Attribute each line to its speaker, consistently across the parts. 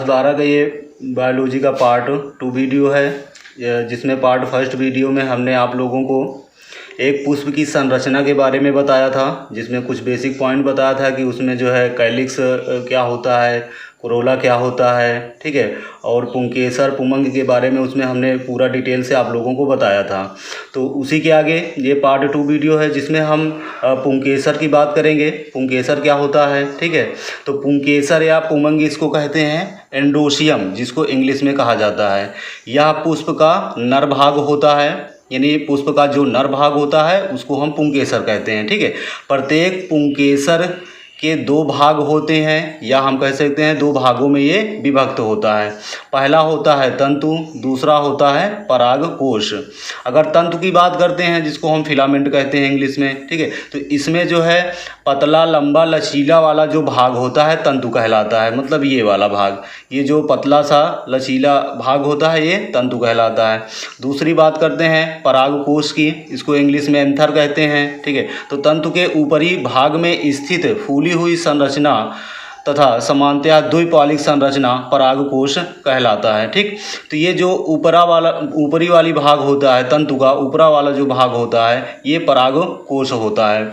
Speaker 1: 12 का ये बायोलॉजी का पार्ट 2 वीडियो है, जिसमें पार्ट फर्स्ट वीडियो में हमने आप लोगों को एक पुष्प की संरचना के बारे में बताया था, जिसमें कुछ बेसिक पॉइंट बताया था कि उसमें जो है कैलिक्स क्या होता है, कोरोला क्या होता है, ठीक है, और पुंकेसर पुमंग के बारे में उसमें हमने पूरा डिटेल से आप लोगों को बताया था। तो उसी के आगे ये पार्ट 2 वीडियो है, जिसमें हम पुंकेसर की बात करेंगे। पुंकेसर क्या होता है, ठीक है। तो पुंकेसर या पुमंग इसको कहते हैं एंडोसियम, जिसको इंग्लिश में कहा जाता है। यह पुष्प का नर भाग होता है, यानी पुष्प का जो नर भाग होता है उसको हम पुंकेसर कहते हैं, ठीक है। प्रत्येक पुंकेसर के 2 भाग होते हैं, या हम कह सकते हैं 2 भागों में ये विभक्त होता है। पहला होता है तंतु, दूसरा होता है परागकोश। अगर तंतु की बात करते हैं, जिसको हम फिलामेंट कहते हैं इंग्लिश में, ठीक है, तो इसमें जो है पतला लंबा लचीला वाला जो भाग होता है तंतु कहलाता है। मतलब ये वाला भाग, ये जो पतला सा लचीला भाग होता है ये तंतु कहलाता है। दूसरी बात करते हैं परागकोश की, इसको इंग्लिश में एंथर कहते हैं, ठीक है। तो तंतु के ऊपरी भाग में स्थित फूली हुई संरचना तथा समानतया द्विपॉलिक संरचना परागकोश कहलाता है, ठीक। तो ये जो ऊपरी वाली भाग होता है तंतु का, ऊपरा वाला जो भाग होता है ये परागकोश होता है,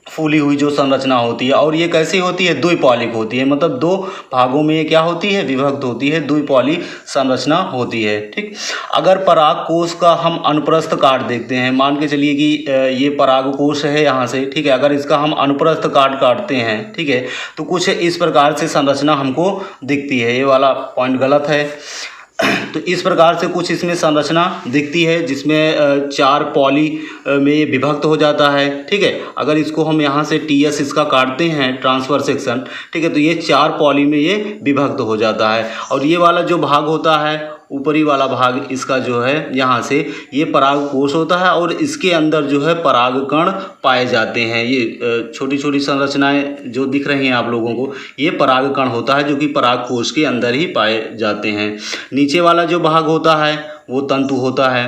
Speaker 1: फूली हुई जो संरचना होती है। और ये कैसी होती है, द्विपॉलिक होती है, मतलब 2 भागों में ये क्या होती है, विभक्त होती है, द्विपॉली संरचना होती है, ठीक। अगर परागकोश का हम अनुप्रस्थ काट देखते हैं, मान के चलिए कि ये परागकोश है यहाँ से, ठीक है, अगर इसका हम अनुप्रस्थ काटते हैं, ठीक है, तो कुछ इस प्रकार से संरचना हमको दिखती है। ये वाला पॉइंट गलत है। तो इस प्रकार से कुछ इसमें संरचना दिखती है, जिसमें 4 पॉली में ये विभक्त हो जाता है, ठीक है। अगर इसको हम यहाँ से TS इसका काटते हैं, ट्रांसफर सेक्शन, ठीक है, तो ये 4 पॉली में ये विभक्त हो जाता है। और ये वाला जो भाग होता है, ऊपरी वाला भाग इसका जो है यहाँ से, ये परागकोश होता है, और इसके अंदर जो है परागकण पाए जाते हैं। ये छोटी छोटी संरचनाएं जो दिख रही हैं आप लोगों को, ये परागकण होता है, जो कि परागकोश के अंदर ही पाए जाते हैं। नीचे वाला जो भाग होता है वो तंतु होता है।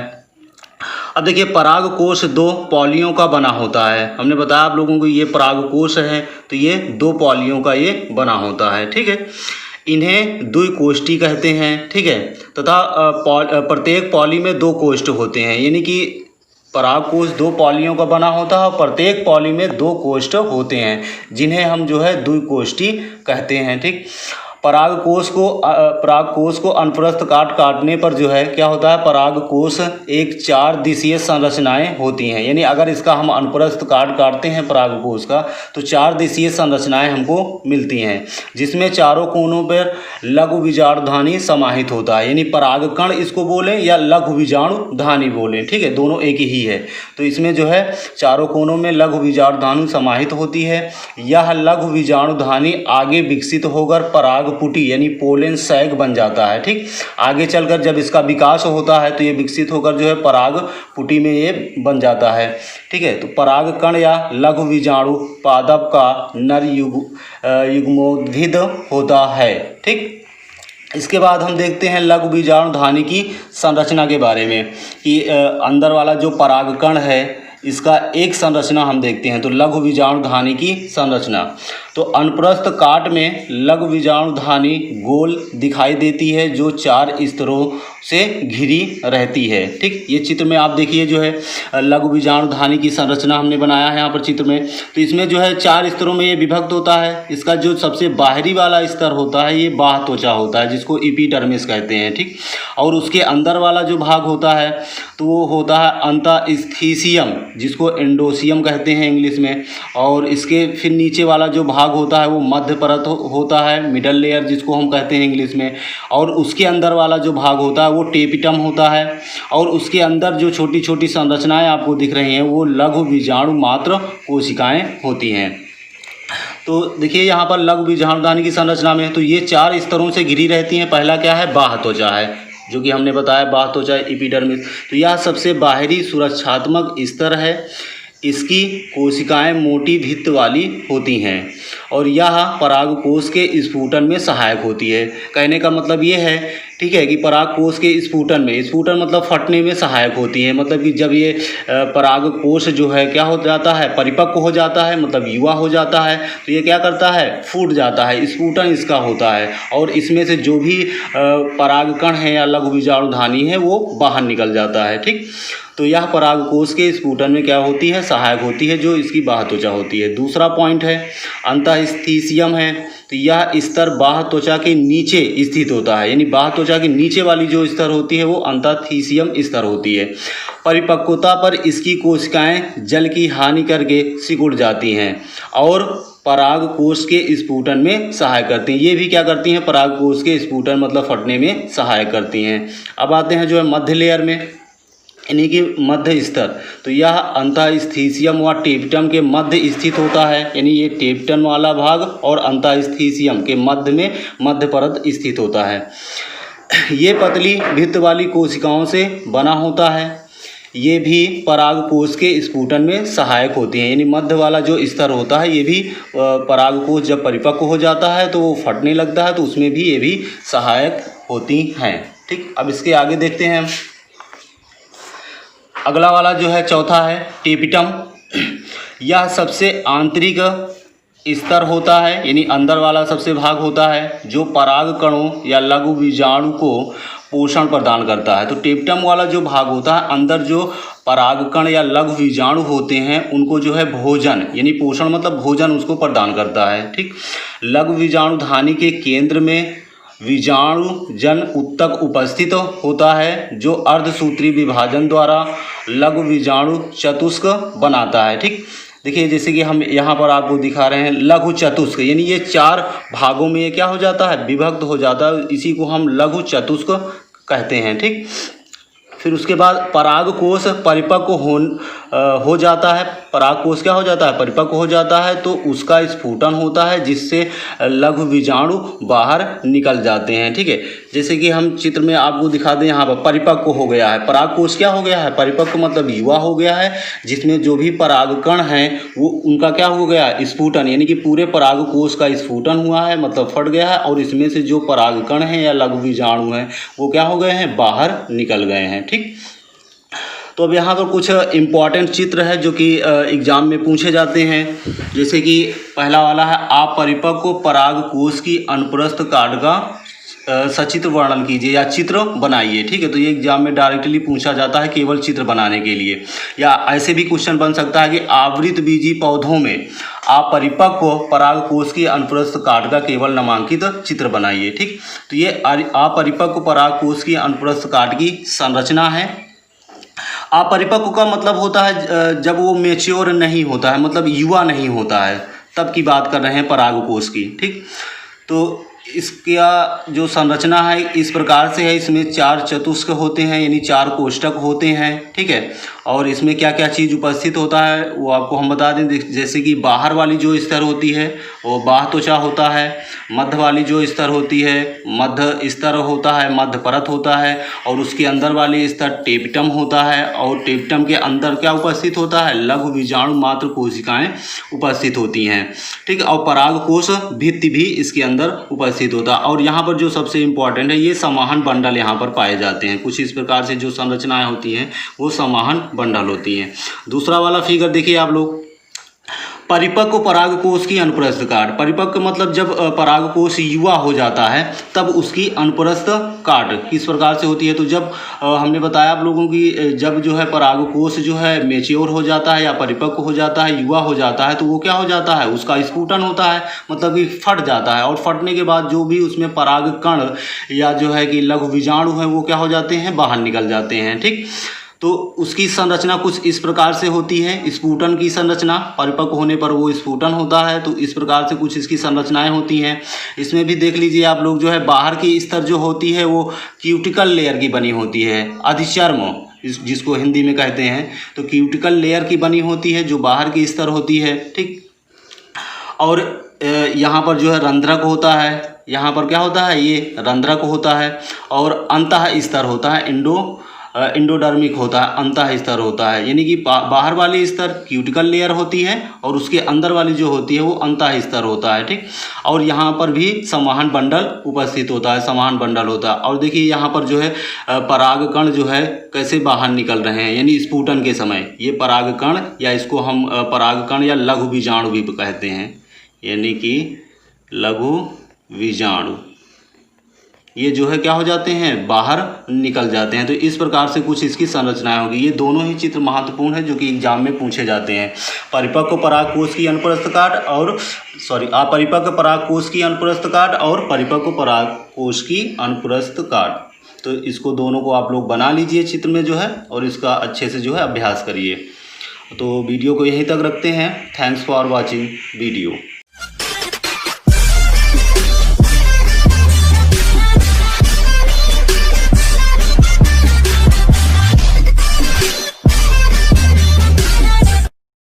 Speaker 1: अब देखिए, परागकोश 2 पॉलियों का बना होता है। हमने बताया आप लोगों को ये परागकोश है, तो ये 2 पॉलियों का ये बना होता है, ठीक है। इन्हें द्विकोष्ठी कहते हैं, ठीक है, तथा प्रत्येक पॉली में 2 कोष्ठ होते हैं, यानी कि परागकोश 2 पॉलियों का बना होता है और प्रत्येक पॉली में 2 कोष्ठ होते हैं, जिन्हें हम जो है द्विकोष्ठी कहते हैं, ठीक। परागकोश को अनुप्रस्थ काटने पर जो है क्या होता है, परागकोश एक 4 दिशीय संरचनाएं होती हैं। यानी अगर इसका हम अनुप्रस्थ काटते हैं परागकोश का, तो 4 दिशीय संरचनाएं हमको मिलती हैं, जिसमें चारों कोनों पर लघु बीजाणुधानी समाहित होता है। यानी परागकण इसको बोलें या लघु बीजाणुधानी बोलें, ठीक है, दोनों एक ही है। तो इसमें जो है चारों कोनों में लघु बीजाणुधानी समाहित होती है। यह लघु बीजाणुधानी आगे विकसित होकर पराग पुटी यानी पोलन सैग बन जाता है, ठीक। आगे चलकर जब इसका विकास होता है तो ये विकसित होकर जो है पराग पुटी में ये बन जाता है, ठीक है। तो परागकण या लघु बीजाणु पादप का नर युग्मोद्भिद होता है, ठीक। इसके बाद हम देखते हैं लघु बीजाणुधानी की संरचना के बारे में, कि अंदर वाला जो परागकण है इसका एक संरचना हम देखते हैं। तो लघु बीजाणुधानी की संरचना, तो अनुप्रस्थ काट में लघु बीजाणुधानी गोल दिखाई देती है, जो 4 स्तरों से घिरी रहती है, ठीक। ये चित्र में आप देखिए जो है लघु बीजाणुधानी की संरचना हमने बनाया है यहाँ पर चित्र में। तो इसमें जो है 4 स्तरों में ये विभक्त होता है। इसका जो सबसे बाहरी वाला स्तर होता है ये बाह्य त्वचा होता है, जिसको एपिडर्मिस कहते हैं, ठीक। और उसके अंदर वाला जो भाग होता है तो वो होता है अंतःस्थिसियम, जिसको एंडोसियम कहते हैं इंग्लिश में। और इसके फिर नीचे वाला जो भाग होता है वो मध्य परत होता है, मिडल लेयर जिसको हम कहते हैं इंग्लिश में। और उसके अंदर वाला जो भाग होता है वो टेपिटम होता है। और उसके अंदर जो छोटी छोटी संरचनाएं आपको दिख रही हैं वो लघु बीजाणु मात्र कोशिकाएं होती हैं। तो देखिए यहाँ पर लघु बीजाणुधानी की संरचना में तो ये 4 स्तरों से घिरी रहती हैं। पहला क्या है, बाह्य त्वचा है, जो कि हमने बताया बाह्य त्वचा एपिडर्मिस। तो यह सबसे बाहरी सुरक्षात्मक स्तर है। इसकी कोशिकाएं मोटी भित्त वाली होती हैं और यह परागकोश के स्फुटन में सहायक होती है। कहने का मतलब ये है, ठीक है, कि परागकोश के स्फुटन में, स्फुटन मतलब फटने में सहायक होती है। मतलब कि जब ये परागकोश जो है क्या हो जाता है, परिपक्व हो जाता है, मतलब युवा हो जाता है, तो ये क्या करता है, फूट जाता है, स्फुटन इसका होता है और इसमें से जो भी परागकण है या लघु बीजाणुधानी है वो बाहर निकल जाता है। ठीक, तो यह परागकोश के स्फुटन में क्या होती है, सहायक होती है, जो इसकी बाह्य त्वचा होती है। दूसरा पॉइंट है अंतःस्थिसियम है, तो यह स्तर बाह्य त्वचा के नीचे स्थित होता है, यानी बाह्य त्वचा के नीचे वाली जो स्तर होती है वो अंतःस्थिसियम स्तर होती है। परिपक्वता पर इसकी कोशिकाएं जल की हानि करके सिकुड़ जाती हैं और परागकोश के स्फुटन में सहायक करती हैं। ये भी क्या करती हैं, परागकोश के स्फुटन मतलब फटने में सहायक करती हैं। अब आते हैं जो है मध्य लेयर में, यानी कि मध्य स्तर, तो यह अंतःस्थिसियम व टेप्टम के मध्य स्थित होता है, यानी ये टेप्टम वाला भाग और अंतःस्थिसियम के मध्य में मध्य परत स्थित होता है। ये पतली भित्त वाली कोशिकाओं से बना होता है। ये भी परागकोश के स्फुटन में सहायक होती हैं, यानी मध्य वाला जो स्तर होता है ये भी परागकोश जब परिपक्व हो जाता है तो वो फटने लगता है, तो उसमें भी ये भी सहायक होती हैं। ठीक, अब इसके आगे देखते हैं। अगला वाला जो है चौथा है टेपिटम। यह सबसे आंतरिक स्तर होता है, यानी अंदर वाला सबसे भाग होता है जो पराग कणों या लघु बीजाणु को पोषण प्रदान करता है। तो टेपिटम वाला जो भाग होता है, अंदर जो परागकण या लघु बीजाणु होते हैं उनको जो है भोजन, यानी पोषण मतलब भोजन उसको प्रदान करता है। ठीक, लघु बीजाणु धानी के केंद्र में बीजाणु जन उत्तक उपस्थित होता है जो अर्धसूत्री विभाजन द्वारा लघु बीजाणु चतुष्क बनाता है। ठीक, देखिए जैसे कि हम यहाँ पर आपको दिखा रहे हैं लघु चतुष्क, यानी ये चार भागों में ये क्या हो जाता है, विभक्त हो जाता है, इसी को हम लघु चतुष्क कहते हैं। ठीक, फिर उसके बाद परागकोश परिपक्व हो जाता है। परागकोश क्या हो जाता है, परिपक्व हो जाता है, तो उसका स्फुटन होता है जिससे लघु बीजाणु बाहर निकल जाते हैं। ठीक है, जैसे कि हम चित्र में आपको दिखा दें, यहाँ पर परिपक्व हो गया है, परागकोश क्या हो गया है, परिपक्व मतलब युवा हो गया है, जिसमें जो भी परागकण हैं वो उनका क्या हो गया, स्फुटन, यानी कि पूरे परागकोश का स्फुटन हुआ है, मतलब फट गया है और इसमें से जो परागकण हैं या लघु बीजाणु हैं वो क्या हो गए हैं, बाहर निकल गए हैं। ठीक, तो अब यहाँ पर कुछ इम्पॉर्टेंट चित्र है जो कि एग्जाम में पूछे जाते हैं। जैसे कि पहला वाला है अपरिपक्व परागकोश की अनुप्रस्थ काट का सचित्र वर्णन कीजिए या चित्र बनाइए। ठीक है, तो ये एग्जाम में डायरेक्टली पूछा जाता है केवल चित्र बनाने के लिए, या ऐसे भी क्वेश्चन बन सकता है कि आवृत बीजी पौधों में अपरिपक्व परागकोश की अनुप्रस्थ काट का केवल नामांकित चित्र बनाइए। ठीक, तो ये अपरिपक्व परागकोश की अनुप्रस्थ काट की संरचना है। अपरिपक्व का मतलब होता है जब वो मेच्योर नहीं होता है, मतलब युवा नहीं होता है, तब की बात कर रहे हैं परागकोश की। ठीक, तो इसका जो संरचना है इस प्रकार से है, इसमें चार चतुष्क होते हैं, यानी चार कोष्ठक होते हैं। ठीक है, और इसमें क्या क्या चीज़ उपस्थित होता है वो आपको हम बता दें। जैसे कि बाहर वाली जो स्तर होती है वो बाह्य त्वचा होता है, मध्य वाली जो स्तर होती है मध्य स्तर होता है, मध्य परत होता है, और उसके अंदर वाली स्तर टेपिटम होता है, और टेपिटम के अंदर क्या उपस्थित होता है, लघु बीजाणु मात्र कोशिकाएं उपस्थित होती हैं। ठीक है, और परागकोश भित्ति भी इसके अंदर उपस्थित होता है। और यहाँ पर जो सबसे इम्पॉर्टेंट है, ये समाहन बंडल यहाँ पर पाए जाते हैं। कुछ इस प्रकार से जो संरचनाएं होती हैं वो समाहन बंडल होती हैं। दूसरा वाला फिगर देखिए आप लोग, परिपक्व परागकोश की अनुप्रस्थ काट। परिपक्व मतलब जब परागकोश युवा हो जाता है तब उसकी अनुप्रस्थ काट किस प्रकार से होती है। तो जब हमने बताया आप लोगों की, जब जो है परागकोश जो है मेच्योर हो जाता है या परिपक्व हो जाता है, युवा हो जाता है, तो वो क्या हो जाता है, उसका स्फुटन होता है, मतलब कि फट जाता है, और फटने के बाद जो भी उसमें परागकण या जो है कि लघु बीजाणु है वो क्या हो जाते हैं, बाहर निकल जाते हैं। ठीक, तो उसकी संरचना कुछ इस प्रकार से होती है। स्फुटन की संरचना, परिपक्व होने पर वो स्फुटन होता है, तो इस प्रकार से कुछ इसकी संरचनाएं होती हैं। इसमें भी देख लीजिए आप लोग, जो है बाहर की स्तर जो होती है वो क्यूटिकल लेयर की बनी होती है, अधिचर्म जिसको हिंदी में कहते हैं, तो क्यूटिकल लेयर की बनी होती है जो बाहर की स्तर होती है। ठीक, और यहाँ पर जो है रंध्रक होता है, यहाँ पर क्या होता है, ये रंध्रक होता है, और अंतः स्तर होता है, इंडोडर्मिक होता है, अंतः स्तर होता है, यानी कि बाहर वाली स्तर क्यूटिकल लेयर होती है और उसके अंदर वाली जो होती है वो अंतः स्तर होता है, ठीक। और यहाँ पर भी संवहन बंडल उपस्थित होता है, संवहन बंडल होता है। और देखिए यहाँ पर जो है परागकण जो है कैसे बाहर निकल रहे हैं, यानी स्फुटन के समय ये परागकण, या इसको हम परागकण या लघु बीजाणु भी कहते हैं, यानी कि लघु बीजाणु, ये जो है क्या हो जाते हैं, बाहर निकल जाते हैं। तो इस प्रकार से कुछ इसकी संरचनाएं होगी। ये दोनों ही चित्र महत्वपूर्ण है जो कि एग्जाम में पूछे जाते हैं। परिपक्व परागकोश की अनुप्रस्थ काट और अपरिपक्व परागकोश की अनुप्रस्थ काट और परिपक्व परागकोश की अनुप्रस्थ काट। तो इसको दोनों को आप लोग बना लीजिए चित्र में जो है, और इसका अच्छे से जो है अभ्यास करिए। तो वीडियो को यहीं तक रखते हैं। Thanks for watching video.